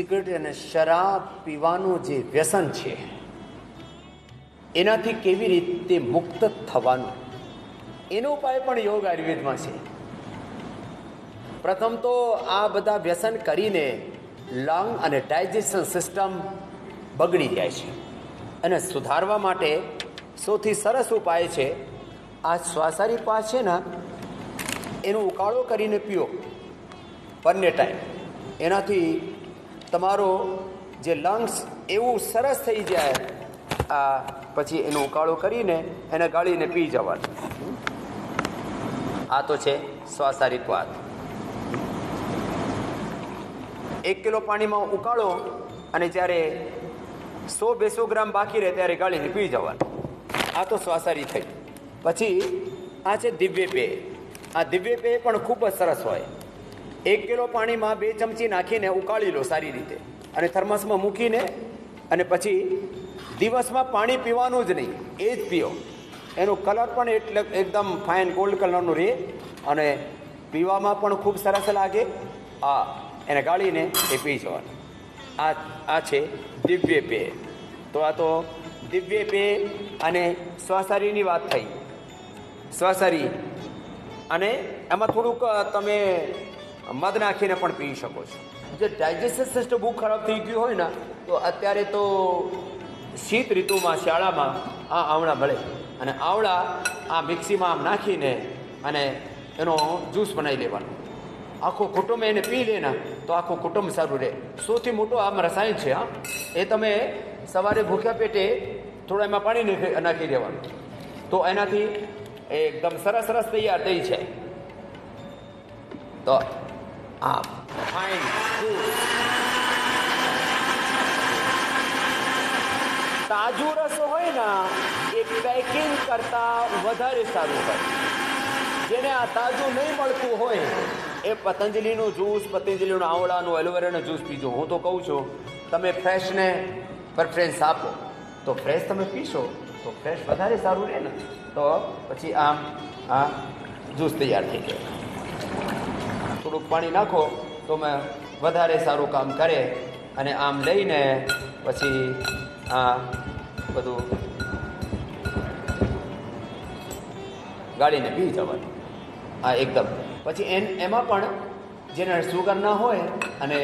Cigarette અને શરાબ પીવાનું જે વ્યસન છે એનાથી કેવી રીતે મુક્ત થવાનું એનો ઉપાય પણ યોગ આયુર્વેદમાં છે. પ્રથમ તો આ બધા વ્યસન કરીને લંગ અને ડાયજેશન સિસ્ટમ બગડી જાય છે અને સુધારવા માટે સૌથી સરસ ઉપાય છે આ શ્વાસારી પાસ છે ને એનો ઉકાળો કરીને પીઓ બંને ટાઈમ. એનાથી તમારો જે લંગ્સ એવું સરસ થઈ જાય. આ પછી એનો ઉકાળો કરીને એને ગાળીને પી જવાનું. આ તો છે શ્વાસારી પાસ. 1 કિલો પાણીમાં ઉકાળો અને જ્યારે 100-200 ગ્રામ બાકી રહે ત્યારે ગાળીને પી જવાનું. આ તો શ્વાસારી થઈ. પછી આ છે દિવ્ય પેય. આ દિવ્ય પેય પણ ખૂબ જ સરસ હોય. 1 કિલો પાણીમાં 2 ચમચી નાખીને ઉકાળી લો સારી રીતે અને થર્મસમાં મૂકીને અને પછી દિવસમાં પાણી પીવાનું જ નહીં, એ જ પીઓ. એનો કલર પણ એટલે એકદમ ફાઇન ગોલ્ડ કલરનું રહે અને પીવામાં પણ ખૂબ સરસ લાગે. આ એને ગાળીને એ પી જવાનું. આ છે દિવ્ય પેય. તો આ તો દિવ્ય પેય અને શ્વાસારીની વાત થઈ. શ્વાસારી અને એમાં થોડુંક તમે મધ નાખીને પણ પી શકો છો. જે ડાયજેસ્ટિવ સિસ્ટમ બહુ ખરાબ થઈ ગયું હોય ને તો અત્યારે તો શીત ઋતુમાં શિયાળામાં આ આવળા મળે અને આવળા આ મિક્સીમાં આમ નાખીને અને એનો જ્યુસ બનાવી લેવાનો. આખો કુટુંબ એને પી લે ને તો આખું કુટુંબ સારું રહે. સૌથી મોટો આમ રસાયણ છે. હા, એ તમે સવારે ભૂખ્યા પેટે થોડા એમાં પાણી નાખી દેવાનું તો એનાથી એકદમ સરસ રસ તૈયાર થઈ જાય. તો આ ફાઇન તાજું રસ હોય ને એ પેકિંગ કરતાં વધારે સારું હોય. જેને આ તાજું નહીં મળતું હોય એ પતંજલિનું જ્યુસ, પતંજલિનું આવળાનું, એલોવેરાનું જ્યુસ પીજો. હું તો કહું છું તમે ફ્રેશને પ્રેફરન્સ આપો તો ફ્રેશ તમે પીશો તો ફ્રેશ વધારે સારું રહે ને. તો પછી આમ આ જ્યુસ તૈયાર થઈ જાય. થોડુંક પાણી નાખો તો મેં વધારે સારું કામ કરે અને આમ લઈને પછી આ બધું ગાળીને પી જવાનું. આ એકદમ પછી એમાં પણ જેને સુગર ના હોય અને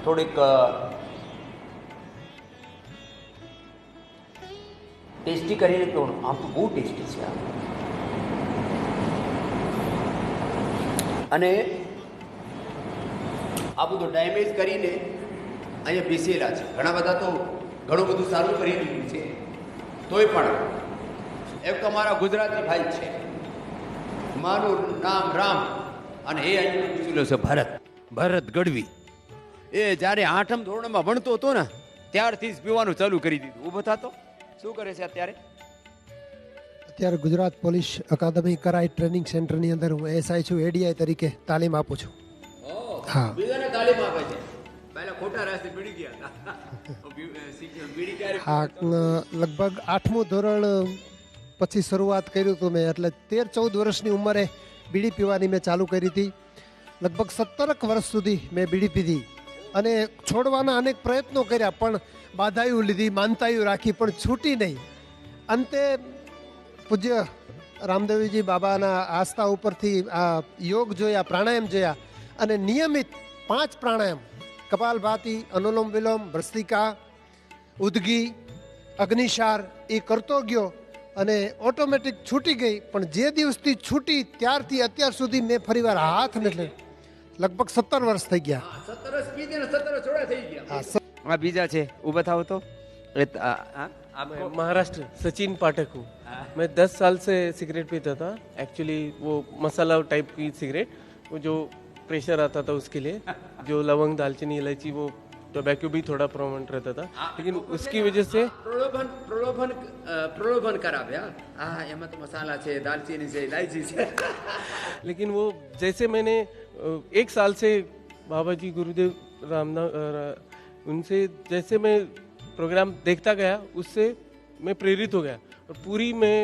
થોડીક ટેસ્ટી કરીને પીવાનું. આમ તો બહુ ટેસ્ટી છે અને આ બધું ડેમેજ કરીને અહીંયા બેસેલા છે. ઘણા બધા તો ઘણું બધું સારું કરી દીધું છે તોય પણ એક તો અમારા ગુજરાતી ભાઈ છે, મારું નામ રામ અને એ અહીંયા છે ભરત ગઢવી. એ જ્યારે 8મ ધોરણમાં ભણતો હતો ને ત્યારથી જ પીવાનું ચાલુ કરી દીધું. ઊભો થતો શું કરે છે અત્યારે ગુજરાત પોલીસ અકાદમી કરાઈ ટ્રેનિંગ સેન્ટરની અંદર હું એસઆઈ છું. એડીઆઈ તરીકે તાલીમ આપું છું. હા, બીજાને તાલીમ આપે છે. પહેલા ખોટા રસ્તે પડી ગયા. હા, લગભગ 8મું ધોરણ પછી શરૂઆત કર્યું હતું મેં. એટલે 13-14 વર્ષની ઉંમરે બીડી પીવાની મેં ચાલુ કરી હતી. લગભગ 17 વર્ષ સુધી મેં બીડી પીધી અને છોડવાના અનેક પ્રયત્નો કર્યા પણ બાધાયું લીધી, માનતાયું રાખી પણ છૂટી નહીં. અંતે પૂજ્ય રામદેવજી બાબાના આસ્થા ઉપરથી આ યોગ જોયા, પ્રાણાયામ જોયા અને નિયમિત 5 પ્રાણાયામ કપાલભાતી, અનુલોમ વિલોમ, ભસ્ત્રિકા, ઉદગી, અગ્નિશાર એ કરતો ગયો અને ઓટોમેટિક છૂટી ગઈ. પણ જે દિવસથી છૂટી ત્યારથી અત્યાર સુધી મેં ફરીવાર હાથ નથી. લગભગ 17 વર્ષ થઈ ગયા. 17 વર્ષ પીધે ને 17 છોડા થઈ ગયા. હા, બીજા છે ઊભા થાવ તો. मैं महाराष्ट्र सचिन पाठक हूँ. मैं 10 साल से सिगरेट पीता था. एक्चुअली वो मसाला टाइप की सिगरेट, वो जो प्रेशर आता था उसके लिए, जो लवंग, दालचीनी, इलायची, वो टोबैको भी थोड़ा प्रोमिनेंट रहता था. लेकिन उसकी वजह से प्रलोभन कराव्या. हाँ, एમાં તો મસાલા છે, દાલચીની છે, ઇલાયચી છે. लेकिन वो जैसे मैंने 1 साल से बाबा जी गुरुदेव रामनाथ उनसे जैसे मैं प्रोग्राम देखता गया उससे मैं प्रेरित हो गया और पूरी मैं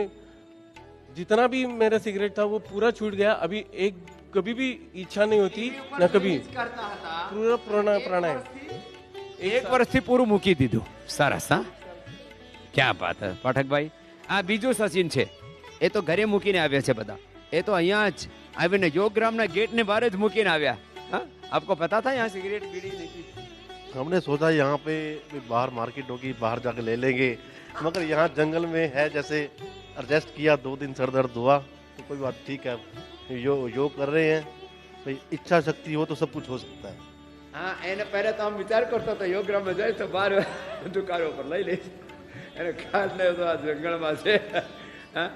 जितना भी मेरा सिगरेट था वो पूरा छूट गया. अभी एक कभी भी इच्छा नहीं होती ना कभी. पूरा प्राणायाम એક વર્ષથી પૂરું મૂકી દીધું. સરસ. હા, ક્યાં વાત હે પાઠકભાઈ. આ બીજું સચિન છે, એ તો ઘરે મૂકીને આવ્યા છે બધા. એ તો અહીંયા જ આવીને યોગગ્રામના ગેટને બહાર જ મૂકીને આવ્યા. હા, આપકો પતા था यहाँ सिगरेट बीड़ी नहीं पीते? हमने सोचा यहाँ पे बाहर मार्केट होगी, बाहर जाके ले लेंगे, मगर यहाँ जंगल में है, जैसे एडजस्ट किया, 2 दिन सर दर्द हुआ तो कोई बात, ठीक है, योग कर रहे हैं भाई, इच्छा शक्ति हो तो सब कुछ हो सकता है. હા, એને પહેલા તો આમ વિચાર કરતો હતો યોગગ્રામમાં જાય તો બહાર દુકાનો પર લઈ લઈશ, એને ખ્યાલ નહીં તો આ જંગલમાં છે. હા,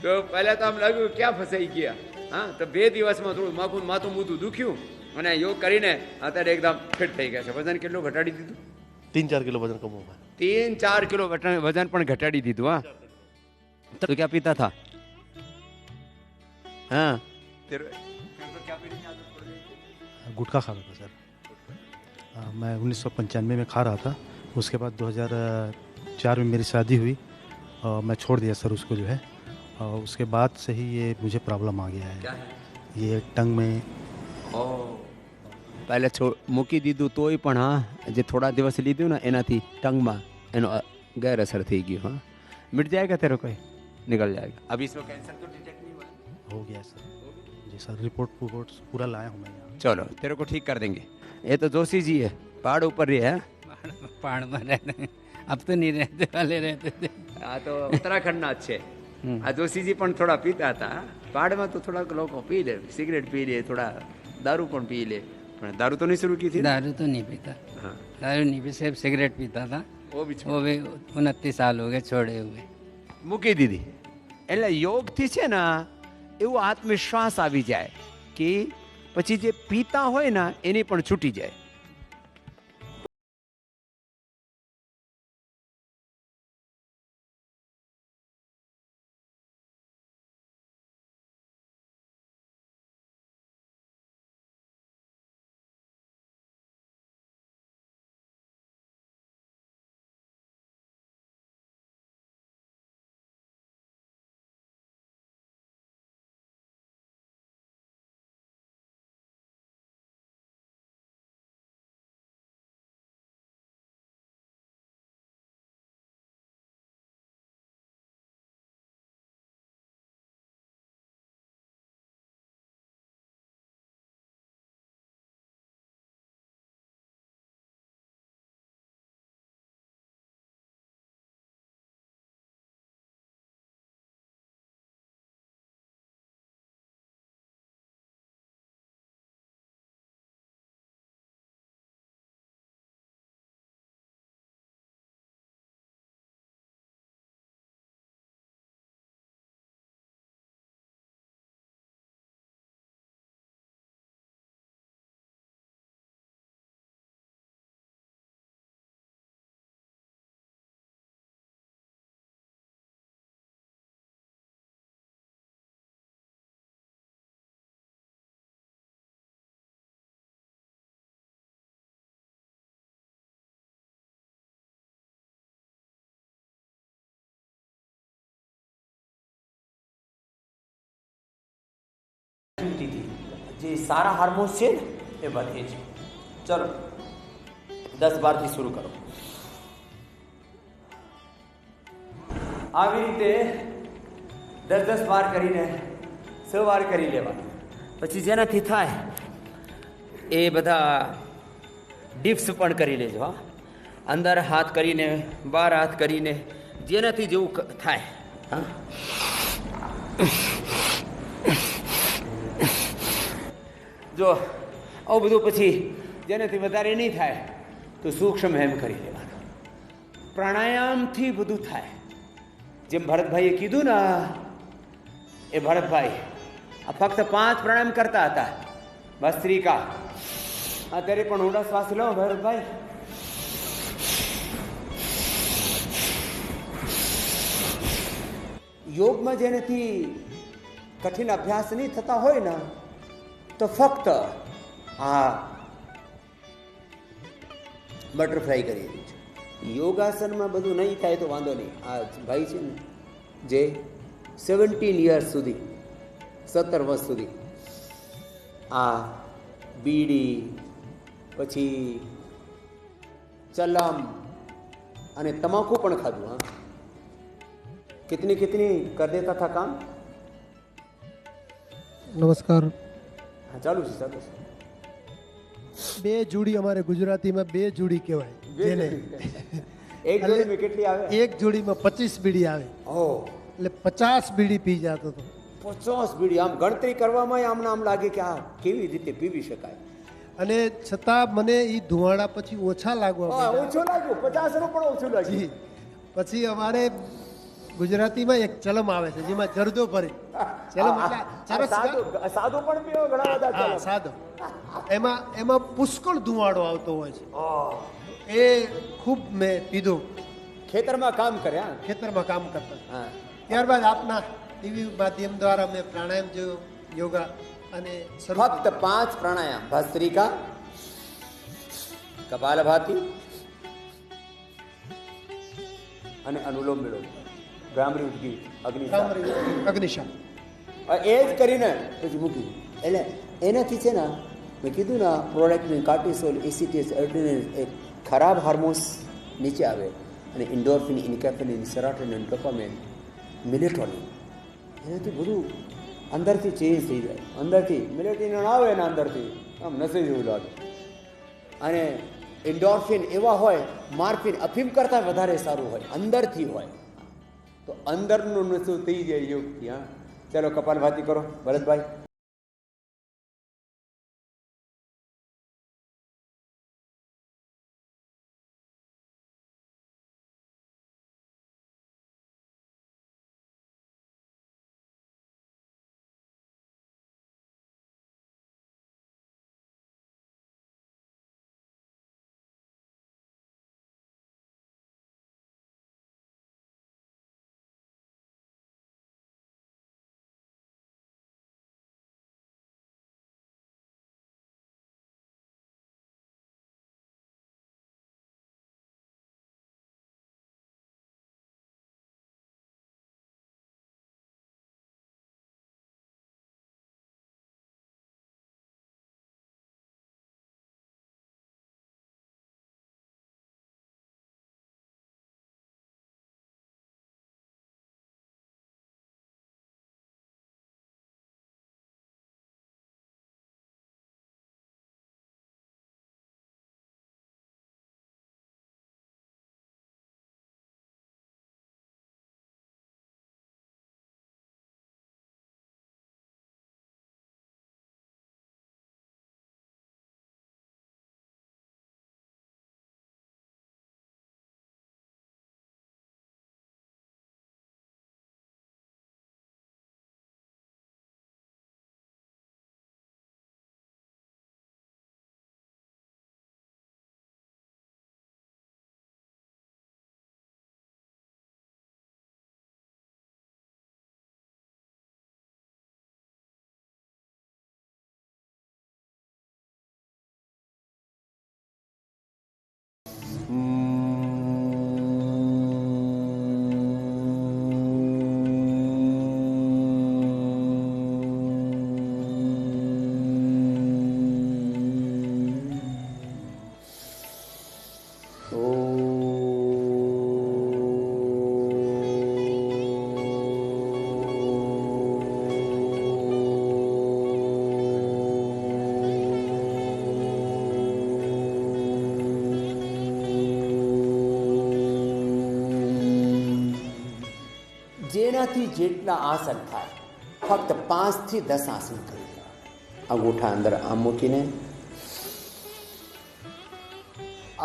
તો પહેલા તો આમ લાગ્યું ક્યાં ફસાઈ ગયા. હા, તો 2 દિવસમાં થોડું માથું મૂતું દુખ્યું અને યોગ કરીને અત્યારે એકદમ ફિટ થઈ ગયા છે. વજન કેટલું ઘટાડી દીધું? 3-4 किलो वजन कम हुआ है. 3-4 किलो वजन પણ ઘટાડી દીધું. હા, તો क्या पीता था? हाँ, गुटखा खाता था सर. मैं 1995 में खा रहा था. उसके बाद 2004 में मेरी शादी हुई और मैं छोड़ दिया सर उसको जो है. और उसके बाद से ही ये मुझे प्रॉब्लम आ गया है. ये टंग में પહેલે મૂકી દીધું તોય પણ હા, જે થોડા દિવસ લીધું ને એનાથી ટંગમાં એનો ગેરઅસર થઈ ગયો. હા, मिट जाएगा तेरे को, निकल जाएगा. अभी इसमें कैंसर तो डिटेक्ट नहीं हुआ? हो गया सर. जी सर, रिपोर्ट पूरा लाया हूँ मैं यहाँ. चलो, तेरे को ठीक कर देंगे. ये तो जोशी जी है, पहाड़ ऊपर ही है. पहाड़ में रहते हैं, अब तो नहीं रहते, वाले रहते थे. આ તો ઉત્તરાખંડના જ છે. આ જોશીજી પણ થોડા પીતા હતા. પહાડમાં તો થોડાક લોકો પી લે, સિગરેટ પી લે, થોડા દારૂ પણ પી લે. પણ દારૂ તો નહીં શરૂ की थी? दारू तो नहीं पीता. हाँ, दारू नहीं पी, सिर्फ सिगरेट पीता था. वो भी वो भी 29 साल हो गए छोड़े हुए. મૂકી દીધી. એટલે યોગથી છે ને એવું આત્મવિશ્વાસ આવી જાય કે પછી જે પીતા હોય ને એની પણ છૂટી જાય. જે સારા હાર્મોન્સ છે ને એ વધે છે. ચલો 10-12 થી શરૂ કરો. આવી રીતે 10-10 વાર કરીને 6 વાર કરી લેવા. પછી જેનાથી થાય એ બધા ડિપ્સ પણ કરી લેજો. હા, અંદર હાથ કરીને, બહાર હાથ કરીને, જેનાથી જેવું થાય. હા, જો આવું બધું પછી જેનાથી વધારે નહીં થાય તો સૂક્ષ્મ હેમ કરી લેવાનું. પ્રાણાયામથી બધું થાય. જેમ ભરતભાઈએ કીધું ને, એ ભરતભાઈ આ ફક્ત 5 પ્રાણાયામ કરતા હતા. ભસ્ત્રિકા. અત્યારે પણ ઊંડા શ્વાસ લો ભરતભાઈ. યોગમાં જેનાથી કઠિન અભ્યાસ નહીં થતા હોય ને તો ફક્ત આ બટરફ્લાય કરી છે. યોગાસનમાં બધું નહીં થાય તો વાંધો નહીં. આ ભાઈ છે ને જે 17 યર્સ સુધી, 17 વર્ષ સુધી આ બીડી, પછી ચલમ અને તમાકુ પણ ખાધું. હા, કિતની કિતની કર દેતા થા કામ. નમસ્કાર. હા, ચાલુ છે, ચાલુ છે. બે જોડી અમારે ગુજરાતીમાં બે જોડી કહેવાય જેને. એક જોડીમાં કેટલી આવે? એક જોડીમાં 25 બીડી આવે. ઓહ, એટલે 50 બીડી પી જતો હતો. 50 બીડી. આમ ગણતરી કરવામાં આમને આમ લાગે કે આ કેવી રીતે પીવી શકાય. અને છતાં મને એ ધુવાડા પછી ઓછા લાગવા હા, માંડ્યા. ઓછું લાગ્યું, 50 નું પણ ઓછું જી. લાગ્યું. પછી અમારે ગુજરાતીમાં એક ચલમ આવે છે જેમાં જરદો ભરી ચલમ એટલે સરસ સાદું પણ પીવો, ઘણા બધા હા, ચાલો. સાદો. એમાં પુષ્કળ ધુવાડો આવતો હોય છે. ઓહ, એ ખૂબ મેં પીધો ખેતરમાં કામ કરે. હા, ખેતરમાં કામ કરતા. હા. ત્યારબાદ આપના ટીવી માધ્યમ દ્વારા મેં પ્રાણાયામ જોયો, યોગા અને શરૂ ફક્ત 5 પ્રાણાયામ: ભસ્ત્રિકા, કપાલભાતિ અને અનુલોમ વિલોમ, ભ્રામરી ઉદ્ગીત, અગ્નિશામ. એ જ કરીને પછી મૂકી. એટલે એનાથી છે ને, મેં કીધું ને, પ્રોડક્ટની કાર્ટિસોલ, એસિટેસ, એર્ડિનિન, એ ખરાબ હાર્મોન્સ નીચે આવે અને ઇન્ડોર્ફિન, ઇન્કેફિન, સેરોટોનિન, ડોપામાઇન, મિલેટોનિન, એનાથી બધું અંદરથી ચેન્જ થઈ જાય. અંદરથી મિલેટોનિન આવે ને અંદરથી આમ નશી જેવું લાગે. અને એન્ડોર્ફિન એવા હોય, માર્ફિન અફીમ કરતાં વધારે સારું હોય, અંદરથી હોય. તો અંદરનું નશો થઈ જાય યોગથી. હા, ચાલો કપાલભાતિ કરો ભરતભાઈ. જેનાથી જેટલા આસન થાય, ફક્ત 5 થી 10 આસન કરી લેવા. અંગૂઠા અંદર આમ મૂકીને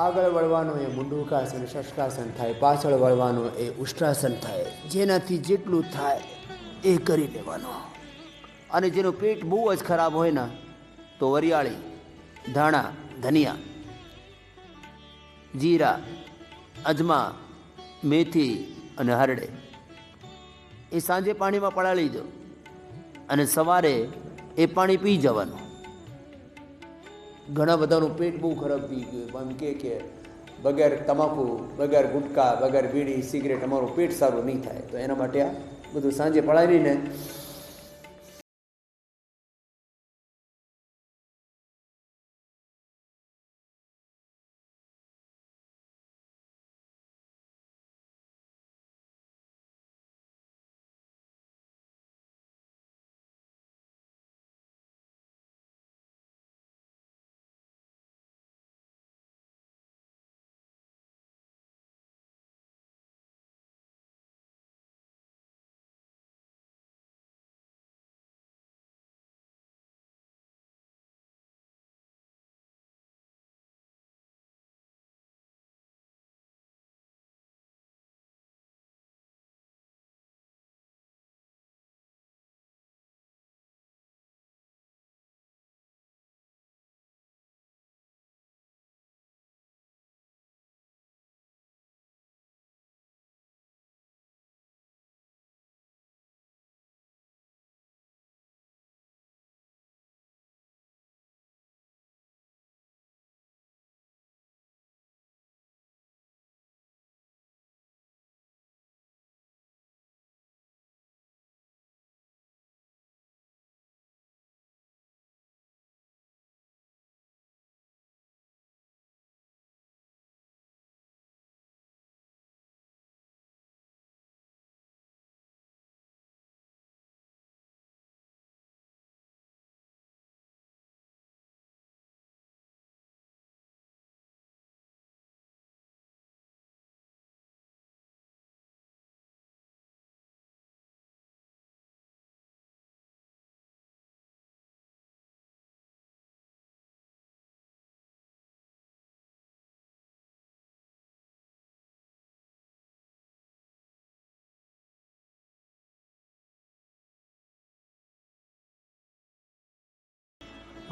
આગળ વળવાનો એ મુંડુકાસન, શશકાસન થાય, પાછળ વળવાનો એ ઉષ્ટ્રાસન થાય. જેનાથી જેટલું થાય એ કરી લેવાનો. અને જેનું પેટ બહુ જ ખરાબ હોય ને, તો વરિયાળી, ધાણા, ધનિયા, જીરા, અજમા, મેથી અને હરડે એ સાંજે પાણીમાં પલાળી દો અને સવારે એ પાણી પી જવાનું. ઘણા બધાનું પેટ બહુ ખરાબ થઈ ગયું. એમ કે બગેર તમાકુ, બગેર ગુટકા, બગેર બીડી, સિગરેટ અમારું પેટ સારું નહીં થાય. તો એના માટે આ બધું સાંજે પલાળીને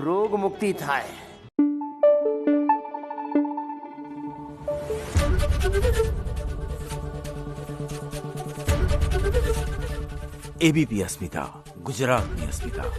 રોગ મુક્તિ થાય. એબીપી અસ્મિતા, ગુજરાતની અસ્મિતા.